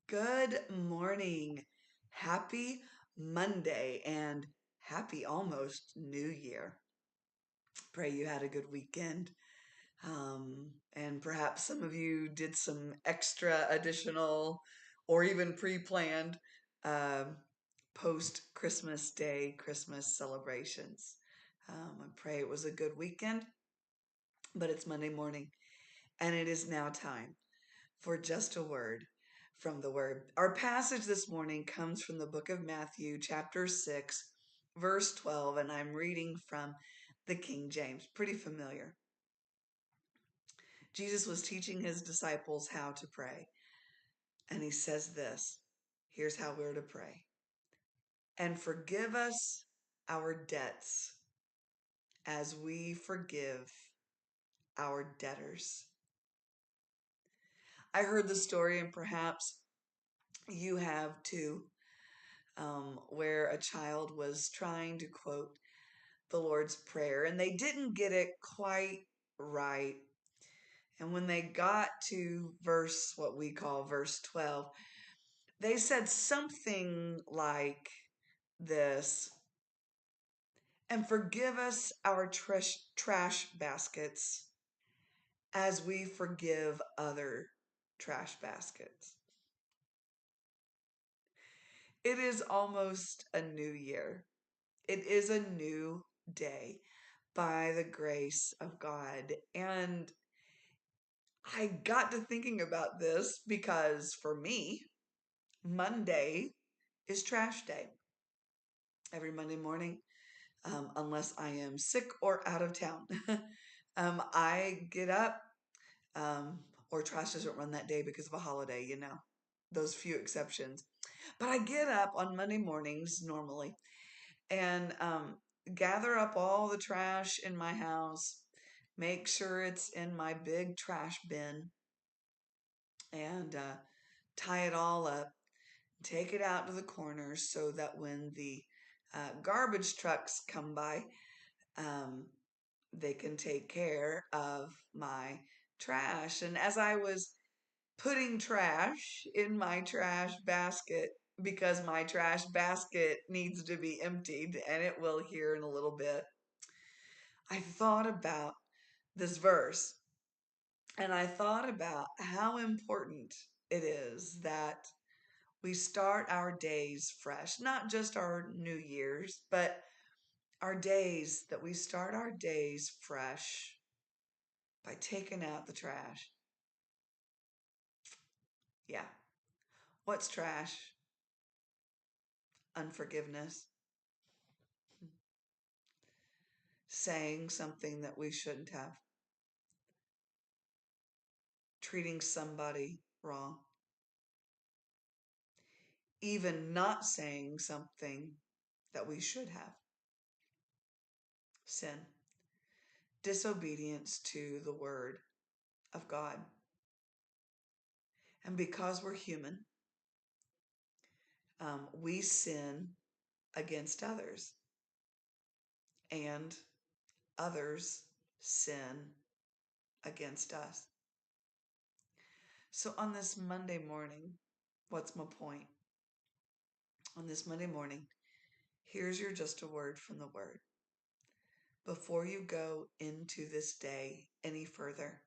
Good morning. Happy Monday and happy almost New Year. Pray you had a good weekend. And perhaps some of you did some extra additional or even pre-planned um, post Christmas Day Christmas celebrations. I pray it was a good weekend, but it's Monday morning and it is now time for just a word from the Word. Our passage this morning comes from the book of Matthew, chapter 6, verse 12, and I'm reading from the King James. Pretty familiar. Jesus was teaching his disciples how to pray, and he says this. Here's how we're to pray. And forgive us our debts as we forgive our debtors. I heard the story, and perhaps you have too, where a child was trying to quote the Lord's Prayer and they didn't get it quite right. And when they got to what we call verse 12, they said something like this: and forgive us our trash baskets as we forgive other trash baskets. It is almost a new year. It is a new day by the grace of God. And I got to thinking about this because for me, Monday is trash day. Every Monday morning, unless I am sick or out of town, I get up, or trash doesn't run that day because of a holiday, those few exceptions. But I get up on Monday mornings normally and gather up all the trash in my house, make sure it's in my big trash bin, and tie it all up, take it out to the corners so that when the garbage trucks come by, um, they can take care of my trash. And as I was putting trash in my trash basket, because my trash basket needs to be emptied, and it will here in a little bit, I thought about this verse, and I thought about how important it is that we start our days fresh, not just our New Year's, but that we start our days fresh by taking out the trash. Yeah. What's trash? Unforgiveness. Saying something that we shouldn't have. Treating somebody wrong. Even not saying something that we should have. Sin. Disobedience to the word of God. And because we're human, we sin against others, and others sin against us. So on this Monday morning, what's my point? On this Monday morning, here's your just a word from the Word. Before you go into this day any further,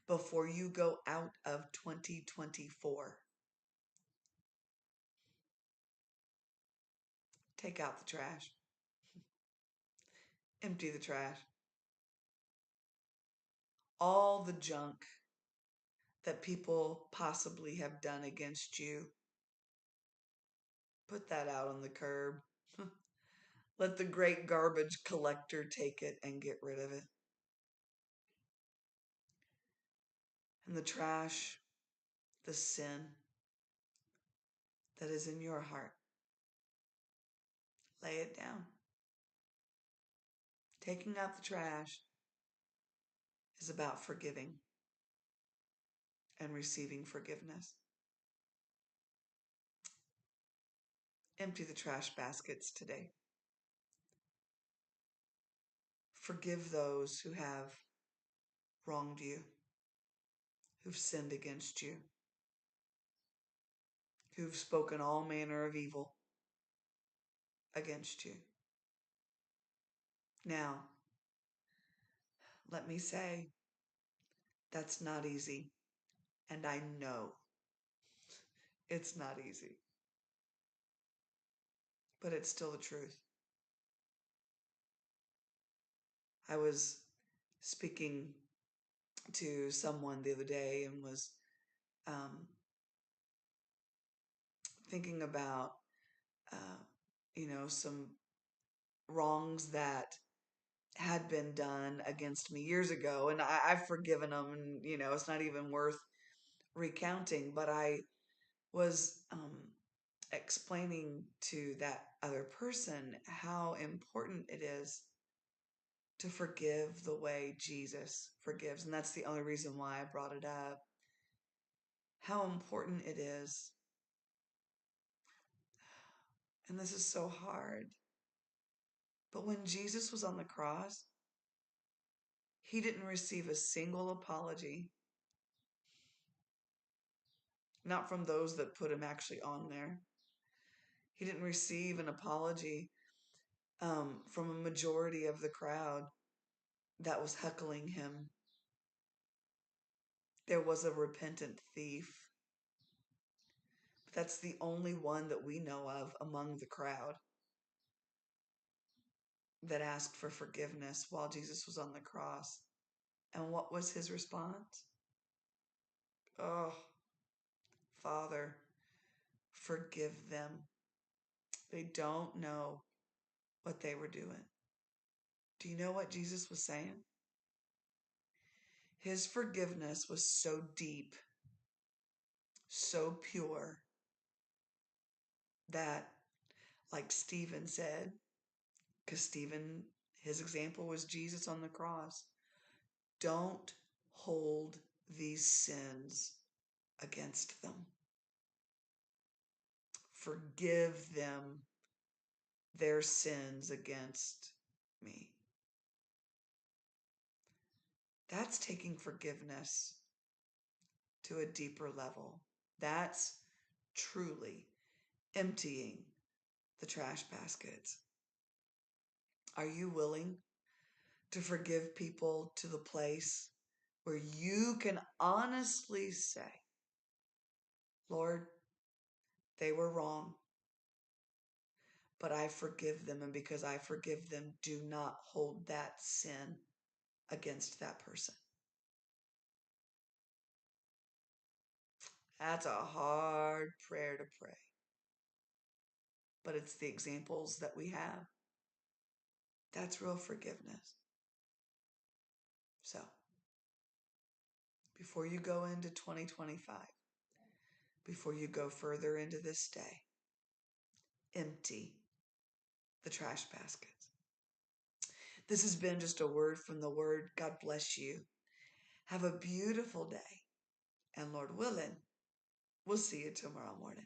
before you go out of 2024, take out the trash. Empty the trash. All the junk that people possibly have done against you, put that out on the curb. Let the great garbage collector take it and get rid of it. And the trash, the sin that is in your heart, lay it down. Taking out the trash is about forgiving and receiving forgiveness. Empty the trash baskets today. Forgive those who have wronged you, who've sinned against you. who've spoken all manner of evil against you. Now, let me say, that's not easy. And I know it's not easy. But it's still the truth. I was speaking to someone the other day and was um, thinking about, some wrongs that had been done against me years ago. And I've forgiven them, and, it's not even worth recounting. But I was explaining to that other person how important it is to forgive the way Jesus forgives. And that's the only reason why I brought it up. How important it is. And this is so hard. But when Jesus was on the cross, he didn't receive a single apology. Not from those that put him actually on there. He didn't receive an apology from a majority of the crowd that was heckling him. There was a repentant thief. But that's the only one that we know of among the crowd that asked for forgiveness while Jesus was on the cross. And what was his response? Oh, Father, forgive them. They don't know what they were doing. Do you know what Jesus was saying? His forgiveness was so deep, so pure, that, like Stephen said, because Stephen, his example was Jesus on the cross, don't hold these sins against them. Forgive them their sins against me. That's taking forgiveness to a deeper level. That's truly emptying the trash baskets. Are you willing to forgive people to the place where you can honestly say, Lord, they were wrong, but I forgive them, and because I forgive them, do not hold that sin against that person? That's a hard prayer to pray, but it's the examples that we have. That's real forgiveness. So, before you go into 2025, before you go further into this day, empty the trash baskets. This has been just a word from the Word. God bless you. Have a beautiful day. And Lord willing, we'll see you tomorrow morning.